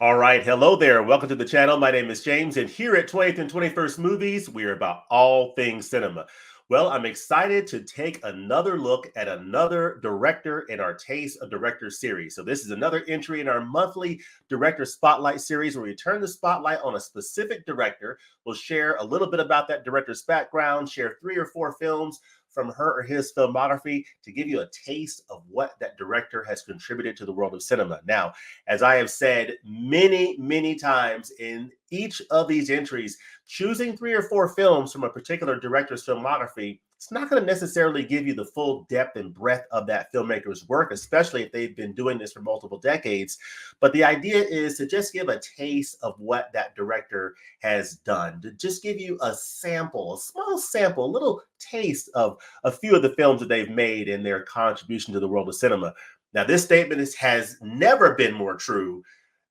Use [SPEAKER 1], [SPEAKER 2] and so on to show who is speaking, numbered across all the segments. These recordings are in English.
[SPEAKER 1] All right. Hello there. Welcome to the channel. My name is James, and here at 20th and 21st Movies, we are about all things cinema. Well, I'm excited to take another look at another director in our Taste of Directors series. So, this is another entry in our monthly Director Spotlight series where we turn the spotlight on a specific director. We'll share a little bit about that director's background, share 3 or 4 films from her or his filmography to give you a taste of what that director has contributed to the world of cinema. Now, as I have said many times in each of these entries, choosing 3 or 4 films from a particular director's filmography, it's not going to necessarily give you the full depth and breadth of that filmmaker's work, especially if they've been doing this for multiple decades. But the idea is to just give a taste of what that director has done, to just give you a sample, a small sample, a little taste of a few of the films that they've made and their contribution to the world of cinema. Now, this statement has never been more true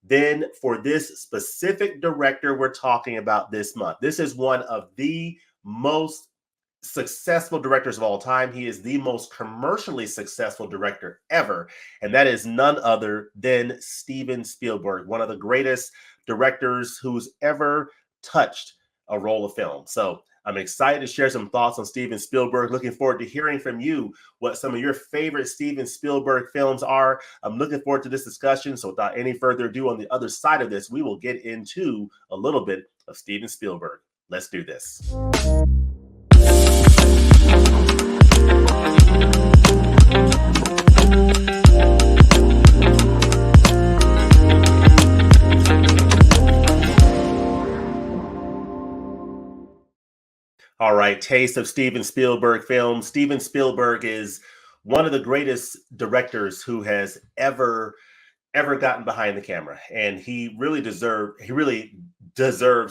[SPEAKER 1] than for this specific director we're talking about this month. This is one of the most successful directors of all time. He is the most commercially successful director ever, and that is none other than Steven Spielberg, one of the greatest directors who's ever touched a roll of film. So I'm excited to share some thoughts on Steven Spielberg. Looking forward to hearing from you what some of your favorite Steven Spielberg films are. I'm looking forward to this discussion. So without any further ado, on the other side of this, we will get into a little bit of Steven Spielberg. Let's do this. All right, taste of Steven Spielberg films. Steven Spielberg is one of the greatest directors who has ever gotten behind the camera, and he really deserves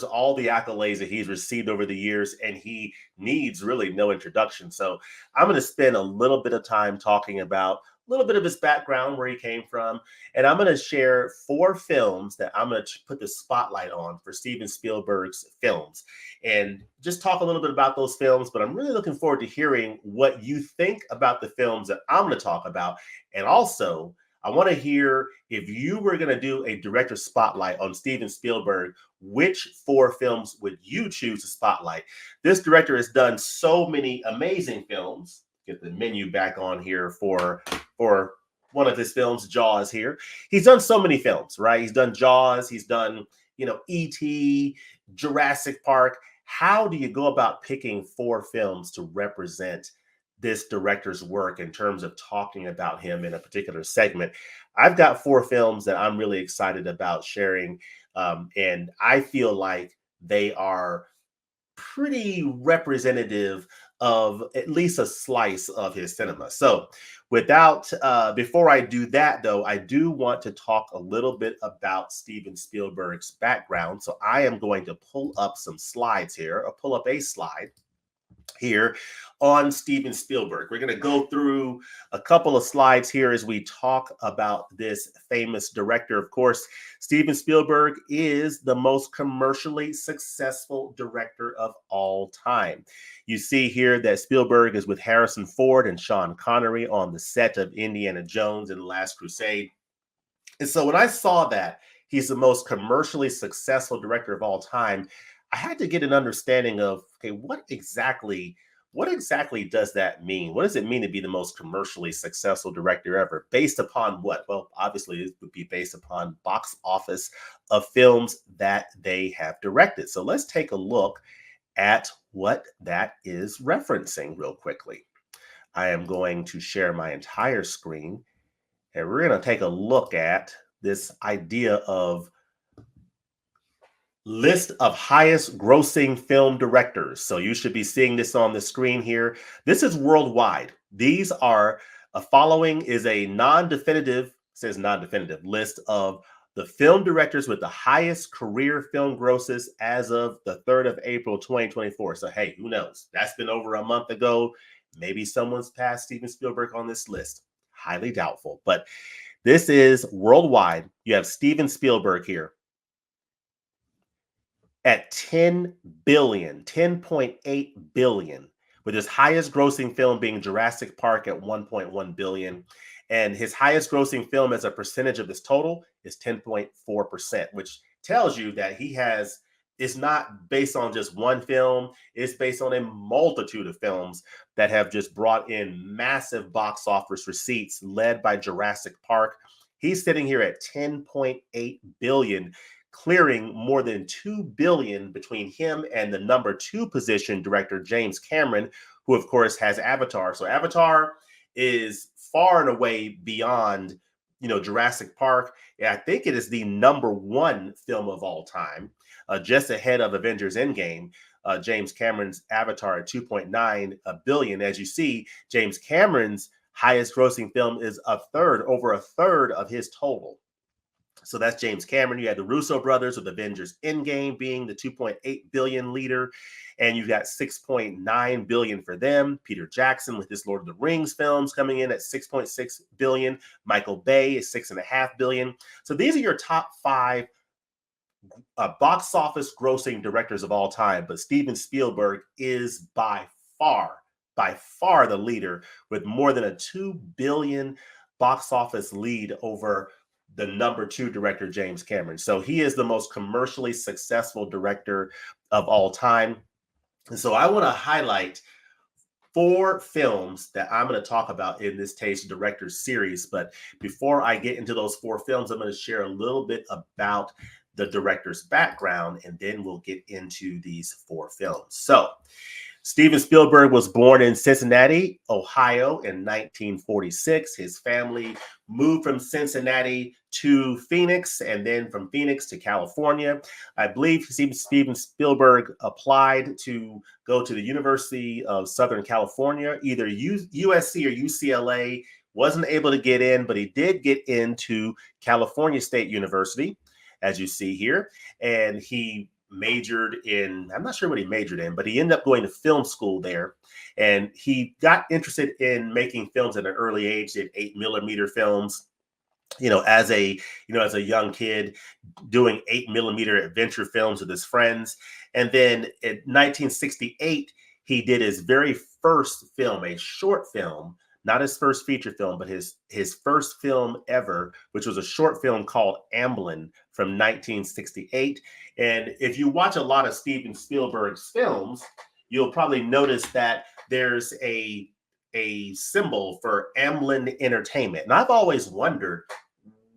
[SPEAKER 1] all the accolades that he's received over the years, and he needs really no introduction. So I'm going to spend a little bit of time talking about a little bit of his background, where he came from, and I'm going to share 4 films that I'm going to put the spotlight on for Steven Spielberg's films, and just talk a little bit about those films. But I'm really looking forward to hearing what you think about the films that I'm going to talk about. And also, I want to hear, if you were going to do a director spotlight on Steven Spielberg, which 4 films would you choose to spotlight? This director has done so many amazing films. Get the menu back on here for one of his films, Jaws here. He's done so many films, right? He's done Jaws, he's done, E.T., Jurassic Park. How do you go about picking 4 films to represent this director's work in terms of talking about him in a particular segment? I've got 4 films that I'm really excited about sharing, and I feel like they are pretty representative of at least a slice of his cinema. So before I do that though, I do want to talk a little bit about Steven Spielberg's background. So I am going to pull up some slides here, or pull up a slide here on Steven Spielberg. We're going to go through a couple of slides here as we talk about this famous director. Of course, Steven Spielberg is the most commercially successful director of all time. You see here that Spielberg is with Harrison Ford and Sean Connery on the set of Indiana Jones and the Last Crusade. And so when I saw that he's the most commercially successful director of all time, I had to get an understanding of, okay, what exactly does that mean? What does it mean to be the most commercially successful director ever? Based upon what? Well, obviously it would be based upon box office of films that they have directed. So let's take a look at what that is referencing real quickly. I am going to share my entire screen, and we're going to take a look at this idea of list of highest grossing film directors. So you should be seeing this on the screen here. This is worldwide. These are following is a non-definitive list of the film directors with the highest career film grosses as of the 3rd of April, 2024. So, hey, who knows? That's been over a month ago. Maybe someone's passed Steven Spielberg on this list. Highly doubtful. But this is worldwide. You have Steven Spielberg here at 10 billion, 10.8 billion, with his highest grossing film being Jurassic Park at 1.1 billion. And his highest grossing film as a percentage of this total is 10.4%, which tells you that it's not based on just one film. It's based on a multitude of films that have just brought in massive box office receipts, led by Jurassic Park. He's sitting here at 10.8 billion, clearing more than 2 billion between him and the number 2 position director James Cameron, who of course has Avatar. So Avatar is far and away beyond, Jurassic Park. I think it is the number 1 film of all time, just ahead of Avengers Endgame. James Cameron's Avatar at 2.9 billion. As you see, James Cameron's highest grossing film is over a third of his total. So that's James Cameron. You had the Russo brothers with Avengers Endgame being the 2.8 billion leader, and you've got 6.9 billion for them. Peter Jackson with his Lord of the Rings films coming in at 6.6 billion. Michael Bay is 6.5 billion. So these are your top 5 box office grossing directors of all time, but Steven Spielberg is by far the leader with more than a 2 billion box office lead over the number 2 director, James Cameron. So he is the most commercially successful director of all time. And so I want to highlight 4 films that I'm going to talk about in this Taste Directors series. But before I get into those 4 films, I'm going to share a little bit about the director's background, and then we'll get into these 4 films. So Steven Spielberg was born in Cincinnati, Ohio in 1946. His family moved from Cincinnati to Phoenix, and then from Phoenix to California. I believe Steven Spielberg applied to go to the University of Southern California, either USC or UCLA. Wasn't able to get in, but he did get into California State University, as you see here. And he majored in, I'm not sure what he majored in, but he ended up going to film school there. And he got interested in making films at an early age, did 8mm films, as a young kid, doing 8mm adventure films with his friends. And then in 1968, he did his very first film, a short film, not his first feature film, but his first film ever, which was a short film called Amblin from 1968. And if you watch a lot of Steven Spielberg's films, you'll probably notice that there's a symbol for Amblin Entertainment. And I've always wondered,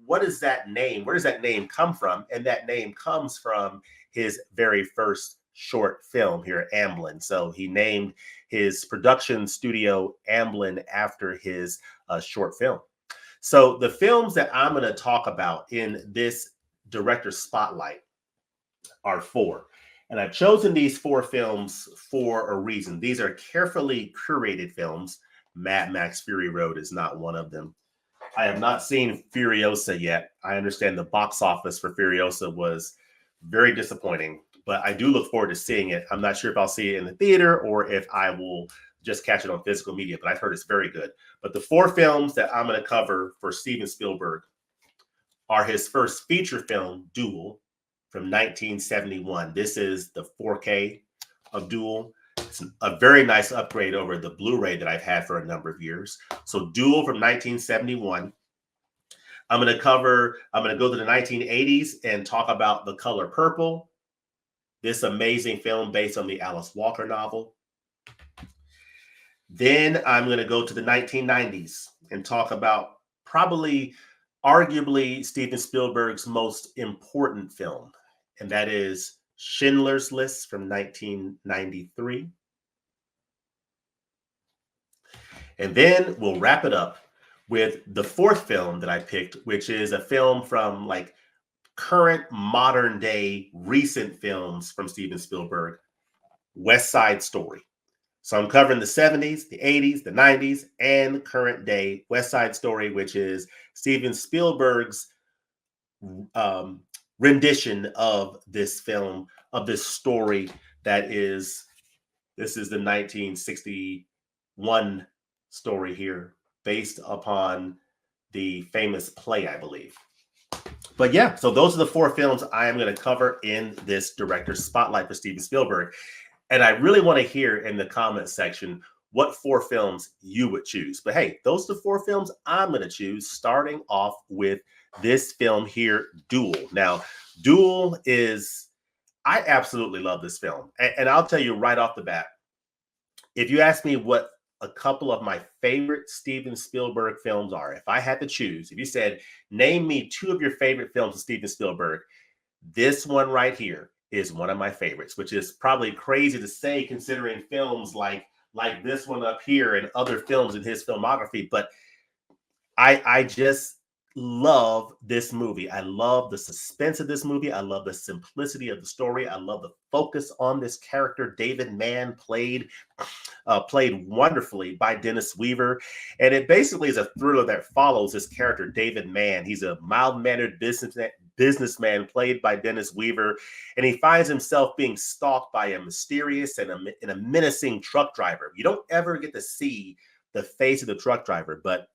[SPEAKER 1] what is that name? Where does that name come from? And that name comes from his very first short film here, Amblin. So he named his production studio Amblin after his short film. So the films that I'm going to talk about in this director's spotlight are 4. And I've chosen these 4 films for a reason. These are carefully curated films. Mad Max Fury Road is not one of them. I have not seen Furiosa yet. I understand the box office for Furiosa was very disappointing, but I do look forward to seeing it. I'm not sure if I'll see it in the theater or if I will just catch it on physical media, but I've heard it's very good. But the 4 films that I'm going to cover for Steven Spielberg are his first feature film, Duel, from 1971. This is the 4K of Duel. It's a very nice upgrade over the Blu-ray that I've had for a number of years. So Duel from 1971. I'm going to go to the 1980s and talk about The Color Purple, this amazing film based on the Alice Walker novel. Then I'm going to go to the 1990s and talk about arguably Steven Spielberg's most important film, and that is Schindler's List from 1993. And then we'll wrap it up with the 4th film that I picked, which is a film from like current modern day recent films from Steven Spielberg, West Side Story. So I'm covering the 70s, the 80s, the 90s, and current day West Side Story, which is Steven Spielberg's rendition of this film, of this story this is the 1961 story here, based upon the famous play, I believe. But yeah, so those are the 4 films I am going to cover in this director's spotlight for Steven Spielberg. And I really want to hear in the comment section, what 4 films you would choose. But hey, those are the 4 films I'm going to choose, starting off with this film here, Duel. Now, Duel is, I absolutely love this film. And I'll tell you right off the bat, if you ask me what a couple of my favorite Steven Spielberg films are, if I had to choose, if you said, name me 2 of your favorite films of Steven Spielberg, this one right here is one of my favorites, which is probably crazy to say considering films like this one up here and other films in his filmography. But I just love this movie. I love the suspense of this movie. I love the simplicity of the story. I love the focus on this character. David Mann played wonderfully by Dennis Weaver, and it basically is a thriller that follows this character, David Mann. He's a mild-mannered businessman played by Dennis Weaver, and he finds himself being stalked by a mysterious and a menacing truck driver. You don't ever get to see the face of the truck driver, but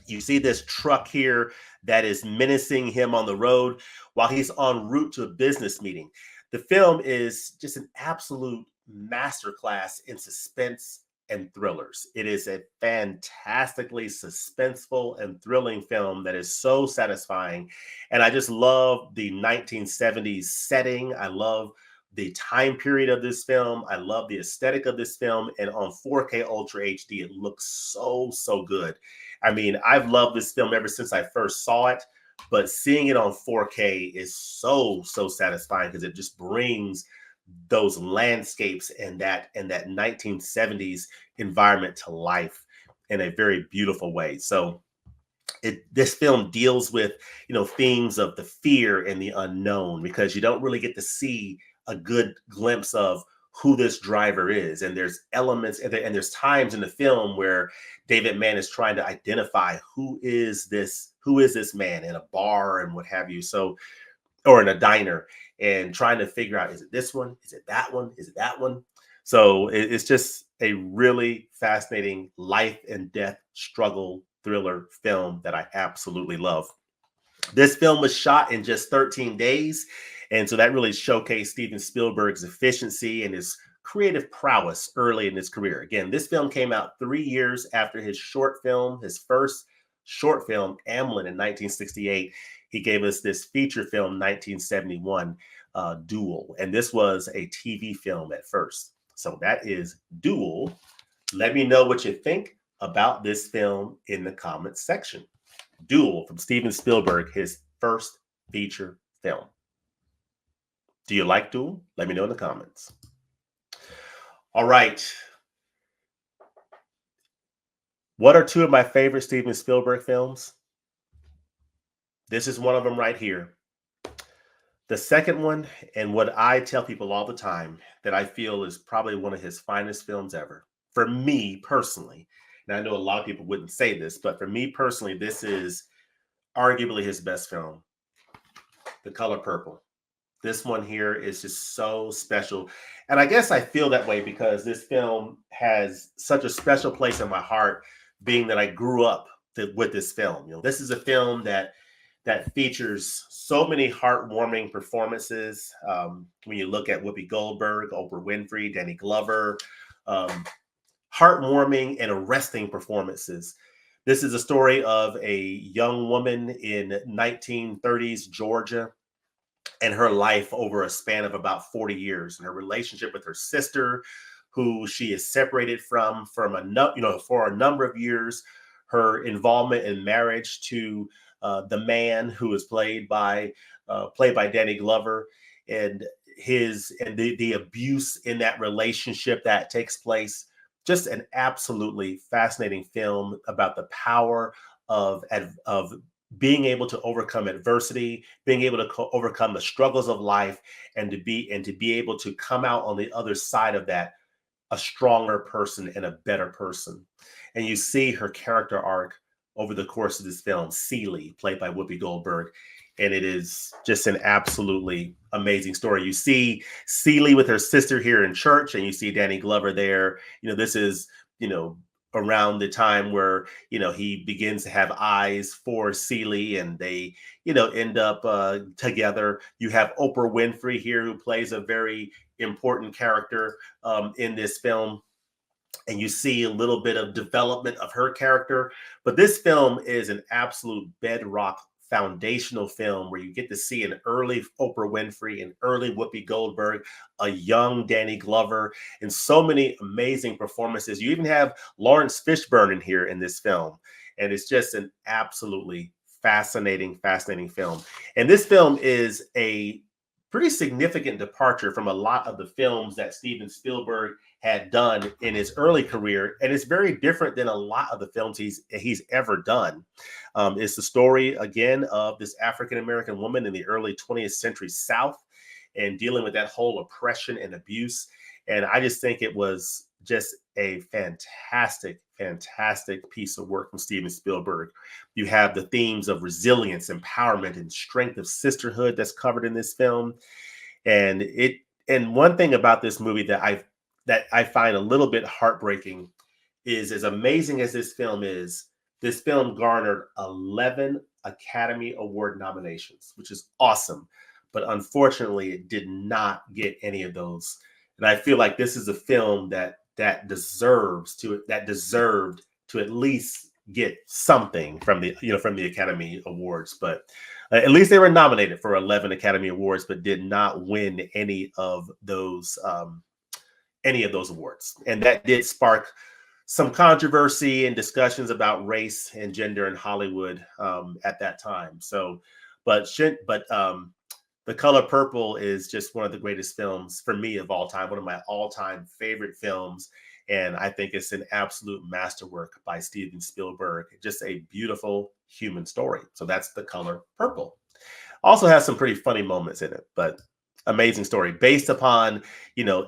[SPEAKER 1] you see this truck here that is menacing him on the road while he's en route to a business meeting. The film is just an absolute masterclass in suspense and thrillers. It is a fantastically suspenseful and thrilling film that is so satisfying. And I just love the 1970s setting. I love the time period of this film. I love the aesthetic of this film. And on 4K Ultra HD, it looks so, so good. I mean, I've loved this film ever since I first saw it, but seeing it on 4K is so, so satisfying because it just brings those landscapes and that 1970s environment to life in a very beautiful way. So this film deals with, themes of the fear and the unknown, because you don't really get to see a good glimpse of who this driver is. And there's elements and there's times in the film where David Mann is trying to identify who is this man in a bar and what have you. So, or in a diner, and trying to figure out, is it this one? Is it that one? Is it that one? So it's just a really fascinating life and death struggle thriller film that I absolutely love. This film was shot in just 13 days. And so that really showcased Steven Spielberg's efficiency and his creative prowess early in his career. Again, this film came out 3 years after his first short film, Amblin, in 1968. He gave us this feature film, 1971, Duel. And this was a TV film at first. So that is Duel. Let me know what you think about this film in the comments section. Duel from Steven Spielberg, his first feature film. Do you like Duel? Let me know in the comments. All right. What are 2 of my favorite Steven Spielberg films? This is one of them right here. The second one, and what I tell people all the time, that I feel is probably one of his finest films ever. For me personally, and I know a lot of people wouldn't say this, but for me personally, this is arguably his best film, The Color Purple. This one here is just so special. And I guess I feel that way because this film has such a special place in my heart, being that I grew up with this film. This is a film that features so many heartwarming performances. When you look at Whoopi Goldberg, Oprah Winfrey, Danny Glover, heartwarming and arresting performances. This is a story of a young woman in 1930s Georgia and her life over a span of about 40 years, and her relationship with her sister, who she is separated from for a number of years, her involvement in marriage to the man who is played by Danny Glover, and the abuse in that relationship that takes place. Just an absolutely fascinating film about the power of being able to overcome adversity, being able to overcome the struggles of life, and to be able to come out on the other side of that a stronger person and a better person. And you see her character arc over the course of this film, Celie, played by Whoopi Goldberg. And it is just an absolutely amazing story. You see Celie with her sister here in church, and you see Danny Glover there. This is, around the time where, he begins to have eyes for Celie, and they, end up together. You have Oprah Winfrey here, who plays a very important character in this film. and you see a little bit of development of her character. But this film is an absolute bedrock foundational film where you get to see an early Oprah Winfrey, an early Whoopi Goldberg, a young Danny Glover, and so many amazing performances. You even have Lawrence Fishburne in here in this film. And it's just an absolutely fascinating film. And this film is a pretty significant departure from a lot of the films that Steven Spielberg had done in his early career, and it's very different than a lot of the films he's ever done. It's the story again of this African American woman in the early 20th century South, and dealing with that whole oppression and abuse. And I just think it was just a fantastic piece of work from Steven Spielberg. You have the themes of resilience, empowerment, and strength of sisterhood that's covered in this film. And one thing about this movie that I find a little bit heartbreaking is, as amazing as this film is, this film garnered 11 Academy Award nominations, which is awesome. But unfortunately, it did not get any of those. And I feel like this is a film that deserved to at least get something from the Academy Awards. But at least they were nominated for 11 Academy Awards, but did not win any of those awards. And that did spark some controversy and discussions about race and gender in Hollywood at that time. So, but The Color Purple is just one of the greatest films for me of all time, one of my all-time favorite films. And I think it's an absolute masterwork by Steven Spielberg. Just a beautiful human story. So that's The Color Purple. Also has some pretty funny moments in it, but amazing story based upon,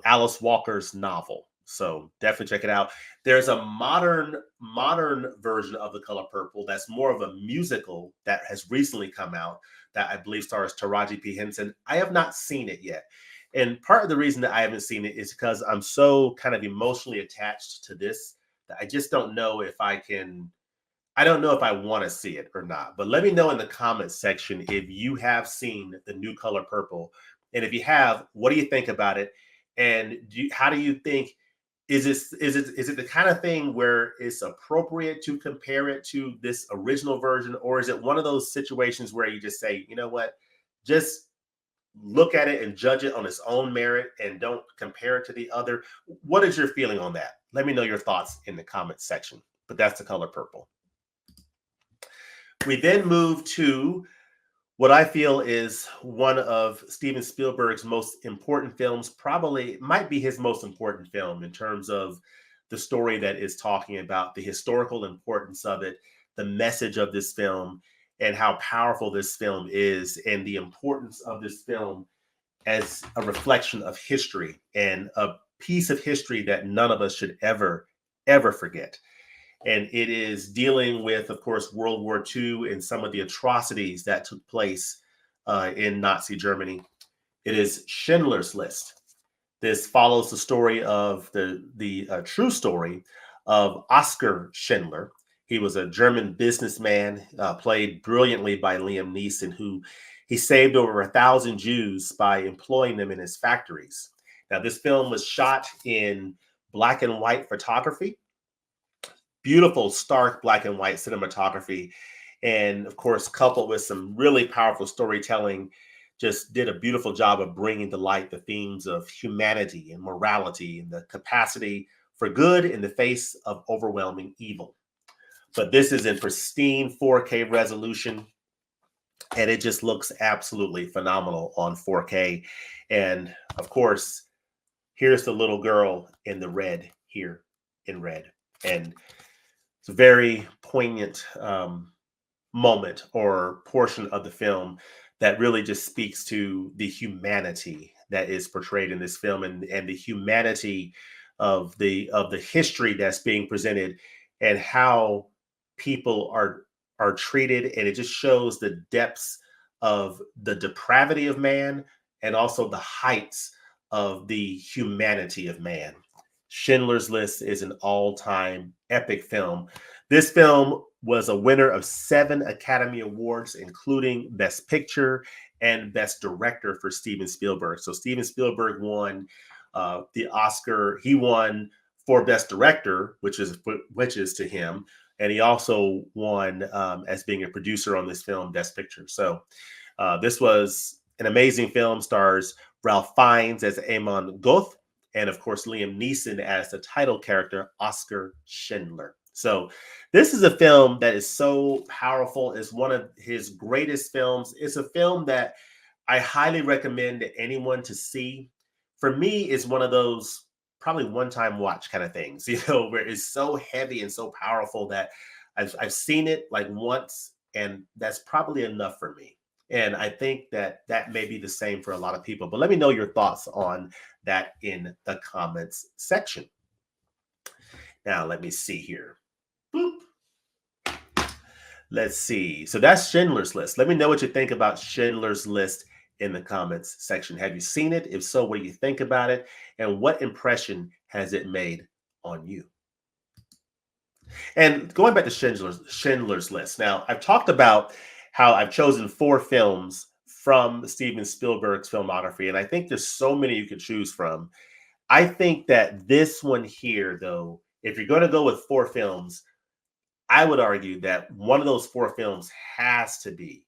[SPEAKER 1] Alice Walker's novel. So definitely check it out. There's a modern version of The Color Purple that's more of a musical that has recently come out that I believe stars Taraji P. Henson. I have not seen it yet. And part of the reason that I haven't seen it is because I'm so kind of emotionally attached to this that I just don't know if I want to see it or not. But let me know in the comments section if you have seen The New Color Purple. And if you have, what do you think about it? And how do you think, is it the kind of thing where it's appropriate to compare it to this original version? Or is it one of those situations where you just say, you know what, just look at it and judge it on its own merit and don't compare it to the other? What is your feeling on that? Let me know your thoughts in the comments section. But that's The Color Purple. We then move to what I feel is one of Steven Spielberg's most important films, probably might be his most important film in terms of the story that is talking about the historical importance of it, the message of this film, and how powerful this film is, and the importance of this film as a reflection of history and a piece of history that none of us should ever forget. And it is dealing with, of course, World War II and some of the atrocities that took place in Nazi Germany. It is Schindler's List. This follows the story of the true story of Oskar Schindler. He was a German businessman, played brilliantly by Liam Neeson, who he saved over 1,000 Jews by employing them in his factories. Now, this film was shot in black and white photography. Beautiful, stark black and white cinematography, and of course, coupled with some really powerful storytelling, just did a beautiful job of bringing to light the themes of humanity and morality and the capacity for good in the face of overwhelming evil. But this is in pristine 4K resolution, and it just looks absolutely phenomenal on 4K. And of course, here's the little girl in the red here in red. And it's a very poignant moment or portion of the film that really just speaks to the humanity that is portrayed in this film, and the humanity of the history that's being presented, and how people are treated. And it just shows the depths of the depravity of man and also the heights of the humanity of man. Schindler's List is an all-time epic film. This film was a winner of 7 Academy Awards, including Best Picture and Best Director for Steven Spielberg. So Steven Spielberg won the Oscar. He won for Best Director, which is to him, and he also won as being a producer on this film, Best Picture. So this was an amazing film. Stars Ralph Fiennes as Amon Goth, and of course Liam Neeson as the title character, Oscar Schindler. So this is a film that is so powerful. It's one of his greatest films. It's a film that I highly recommend to anyone to see. For me, it's one of those probably one-time watch kind of things, where it's so heavy and so powerful that I've seen it like once, and that's probably enough for me. And I think that that may be the same for a lot of people. But let me know your thoughts on that in the comments section. Now, let me see here. Boop. Let's see. So that's Schindler's List. Let me know what you think about Schindler's List in the comments section. Have you seen it? If so, what do you think about it? And what impression has it made on you? And going back to Schindler's List. Now, I've talked about how I've chosen 4 films from Steven Spielberg's filmography, and I think there's so many you could choose from. I think that this one here, though, if you're going to go with 4 films, I would argue that one of those 4 films has to be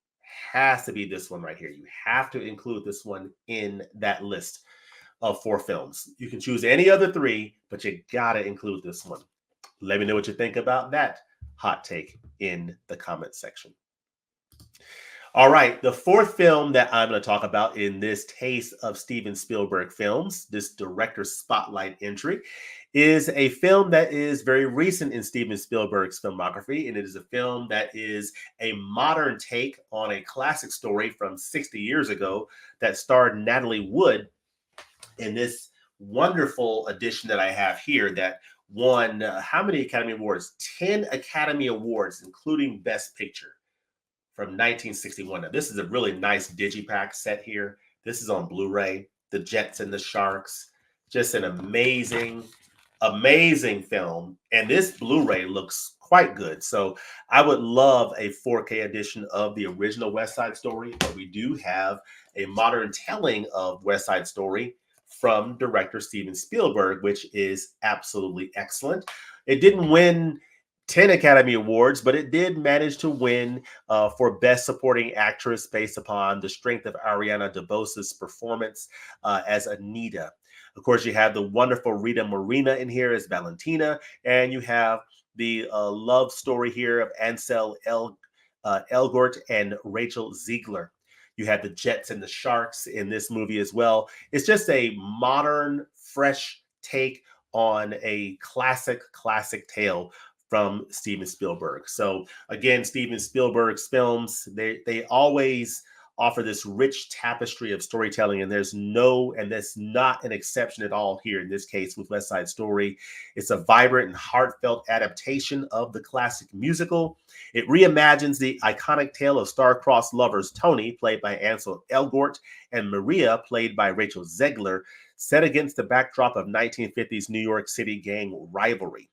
[SPEAKER 1] this one right here. You have to include this one in that list of 4 films. You can choose any other 3, but you got to include this one. Let me know what you think about that hot take in the comment section. All right, the 4th film that I'm going to talk about in this Taste of Steven Spielberg films, this director spotlight entry, is a film that is very recent in Steven Spielberg's filmography, and it is a film that is a modern take on a classic story from 60 years ago that starred Natalie Wood in this wonderful edition that I have here that won how many Academy Awards? 10 Academy Awards, including Best Picture, from 1961. Now, this is a really nice digipack set here. This is on Blu-ray. The Jets and the Sharks. Just an amazing film. And this Blu-ray looks quite good. So I would love a 4K edition of the original West Side Story, but we do have a modern telling of West Side Story from director Steven Spielberg, which is absolutely excellent. It didn't win 10 Academy Awards, but it did manage to win for Best Supporting Actress based upon the strength of Ariana DeBose's performance as Anita. Of course, you have the wonderful Rita Moreno in here as Valentina, and you have the love story here of Ansel Elgort and Rachel Ziegler. You have the Jets and the Sharks in this movie as well. It's just a modern, fresh take on a classic tale from Steven Spielberg. So again, Steven Spielberg's films, they always offer this rich tapestry of storytelling, and that's not an exception at all here in this case with West Side Story. It's a vibrant and heartfelt adaptation of the classic musical. It reimagines the iconic tale of star-crossed lovers Tony, played by Ansel Elgort, and Maria, played by Rachel Zegler, set against the backdrop of 1950s New York City gang rivalry.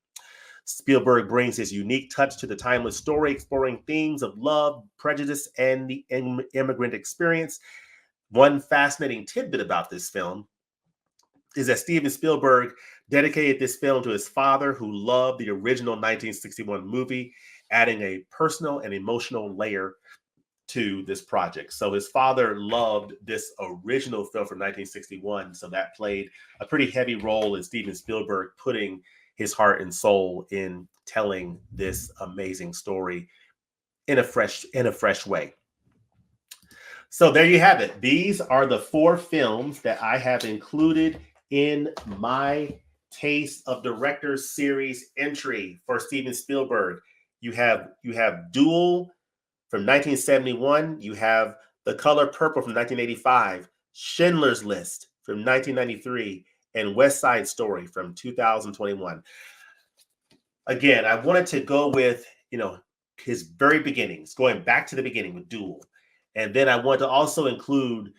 [SPEAKER 1] Spielberg brings his unique touch to the timeless story, exploring themes of love, prejudice, and the immigrant experience. One fascinating tidbit about this film is that Steven Spielberg dedicated this film to his father, who loved the original 1961 movie, adding a personal and emotional layer to this project. So his father loved this original film from 1961, so that played a pretty heavy role in Steven Spielberg putting his heart and soul in telling this amazing story in a fresh way. So there you have it. These are the 4 films that I have included in my Taste of Directors series entry for Steven Spielberg. You have Duel from 1971. You have The Color Purple from 1985. Schindler's List from 1993. And West Side Story from 2021. Again, I wanted to go with, his very beginnings, going back to the beginning with Duel. And then I want to also include,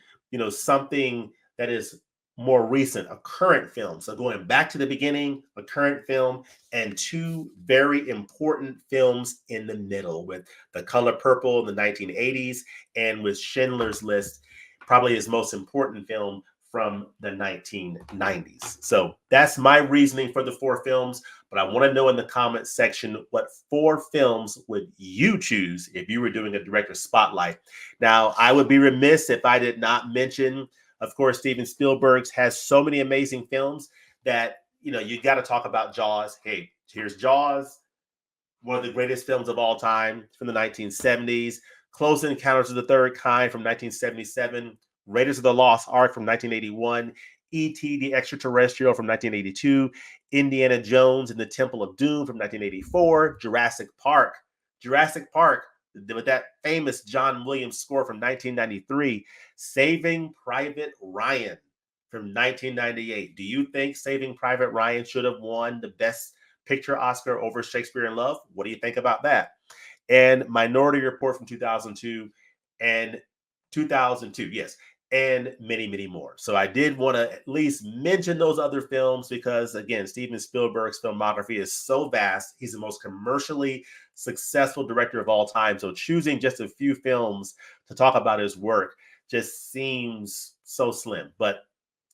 [SPEAKER 1] something that is more recent, a current film. So going back to the beginning, a current film, and 2 very important films in the middle with The Color Purple in the 1980s and with Schindler's List, probably his most important film from the 1990s. So that's my reasoning for the 4 films. But I want to know in the comments section, what 4 films would you choose if you were doing a director spotlight? Now, I would be remiss if I did not mention, of course, Steven Spielberg has so many amazing films that, you got to talk about Jaws. Hey, here's Jaws, one of the greatest films of all time from the 1970s. Close Encounters of the Third Kind from 1977. Raiders of the Lost Ark from 1981. E.T. the Extraterrestrial from 1982. Indiana Jones and the Temple of Doom from 1984. Jurassic Park. Jurassic Park, with that famous John Williams score from 1993. Saving Private Ryan from 1998. Do you think Saving Private Ryan should have won the Best Picture Oscar over Shakespeare in Love? What do you think about that? And Minority Report from 2002 and 2002, yes, and many, many more. So I did want to at least mention those other films because, again, Steven Spielberg's filmography is so vast. He's the most commercially successful director of all time. So choosing just a few films to talk about his work just seems so slim. But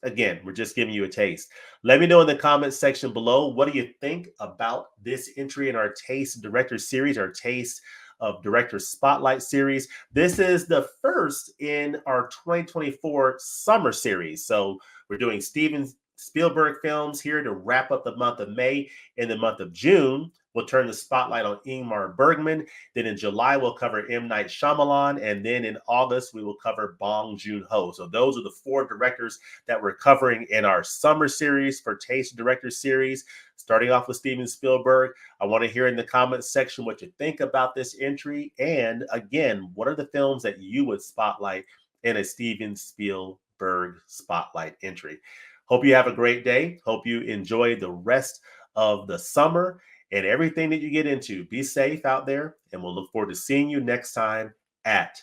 [SPEAKER 1] again, we're just giving you a taste. Let me know in the comments section below, what do you think about this entry in our Taste Director Series, our Taste of Director Spotlight series? This is the first in our 2024 summer series. So we're doing Steven Spielberg films here to wrap up the month of May. In the month of June, we'll turn the spotlight on Ingmar Bergman. Then in July, we'll cover M. Night Shyamalan. And then in August, we will cover Bong Joon-ho. So those are the 4 directors that we're covering in our summer series for Taste Director Series. Starting off with Steven Spielberg. I want to hear in the comments section what you think about this entry. And again, what are the films that you would spotlight in a Steven Spielberg spotlight entry? Hope you have a great day. Hope you enjoy the rest of the summer and everything that you get into. Be safe out there, and we'll look forward to seeing you next time at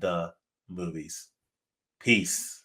[SPEAKER 1] the movies. Peace.